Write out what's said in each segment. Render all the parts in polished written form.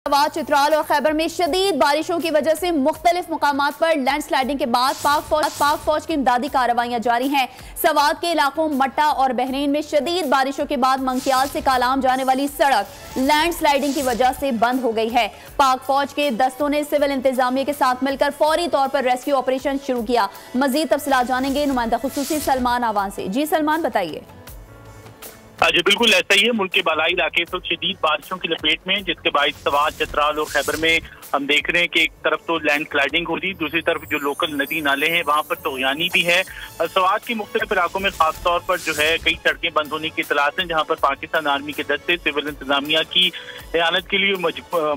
सवात, चित्राल और खैबर में शदीद बारिशों की वजह से मुख्तलिफ मुकामात पर लैंडस्लाइडिंग के बाद पाक फौज की इमदादी कार्रवाइयां जारी हैं। सवात के इलाकों मट्टा और बहरीन में शदीद बारिशों के बाद मंकियाल से कालाम जाने वाली सड़क लैंडस्लाइडिंग की वजह से बंद हो गई है। पाक फौज के दस्तों ने सिविल इंतजामिया के साथ मिलकर फौरी तौर पर रेस्क्यू ऑपरेशन शुरू किया। मजीद तफसीलात जानेंगे नुमाइंदा खुसूसी सलमान आवान से। जी सलमान, बताइए। जी बिल्कुल ऐसा ही है। मुल्क के बालाई इलाके तो शदीद बारिशों की लपेट में, जिसके बाइस सवात, चित्राल और खैबर में हम देख रहे हैं कि एक तरफ तो लैंड स्लाइडिंग हो रही, दूसरी तरफ जो लोकल नदी नाले हैं वहां पर तोयानी भी है। सवात के मुख्तलिफ इलाकों में खास तौर पर जो है कई सड़कें बंद होने की इतलात हैं, जहां पर पाकिस्तान आर्मी के दस्ते सिविल इंतजामिया की इयानत के लिए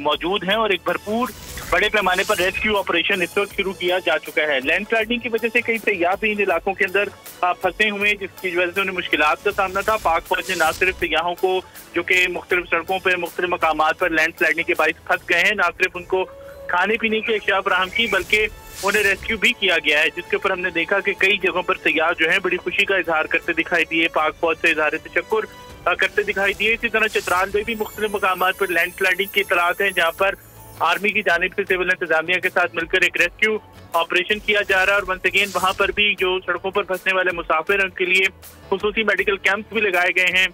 मौजूद हैं और एक भरपूर बड़े पैमाने पर रेस्क्यू ऑपरेशन इस वक्त शुरू किया जा चुका है। लैंड स्लाइडिंग की वजह से कई सयाह भी इन इलाकों के अंदर फंसे हुए हैं, जिसकी वजह से उन्हें मुश्किलात का सामना था। पाक फौज ने न सिर्फ सयाहों को जो कि मुख्तलिफ सड़कों पर मुख्तलिफ मकामात पर लैंड स्लाइडिंग के बाइस फंस गए हैं, न सिर्फ उनको खाने पीने की अशिया फराहम की बल्कि उन्हें रेस्क्यू भी किया गया है, जिसके ऊपर हमने देखा कि कई जगहों पर सयाह जो है बड़ी खुशी का इजहार करते दिखाई दिए, पाक फौज से इजहार तशक्कुर करते दिखाई दिए। इसी तरह चित्राल में भी मुख्तलिफ मकामात पर लैंड स्लाइडिंग की इतलात हैं, जहाँ पर आर्मी की जानिब से सिविल इंतजामिया के साथ मिलकर एक रेस्क्यू ऑपरेशन किया जा रहा है। और वंस अगेन वहां पर भी जो सड़कों पर फंसने वाले मुसाफिर हैं उनके लिए खुसूसी मेडिकल कैंप्स भी लगाए गए हैं।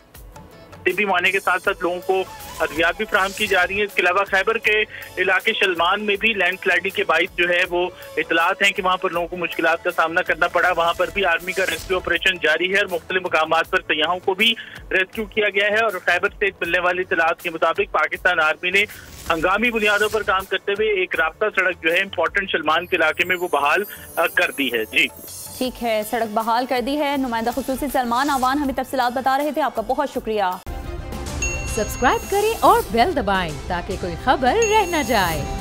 तिब्बी माने के साथ साथ लोगों को अद्वियात भी फ्राहम की जा रही है। इसके अलावा खैबर के इलाके शलमान में भी लैंड स्लाइडिंग के बाइस जो है वो इतलात हैं कि वहाँ पर लोगों को मुश्किलात का सामना करना पड़ा। वहाँ पर भी आर्मी का रेस्क्यू ऑपरेशन जारी है और मुख्तलिफ मकामात पर सयाहों को भी रेस्क्यू किया गया है। और खैबर से मिलने वाली इतलात के मुताबिक पाकिस्तान आर्मी ने हंगामी बुनियादों पर काम करते हुए एक रास्ता सड़क जो है इम्पोर्टेंट शलमान के इलाके में वो बहाल कर दी है। जी ठीक है, सड़क बहाल कर दी है। नुमाइंदा खुसूसी सलमान आवान हमें तफसीलात बता रहे थे। आपका बहुत शुक्रिया। सब्सक्राइब करें और बेल दबाएं ताकि कोई खबर रह न जाए।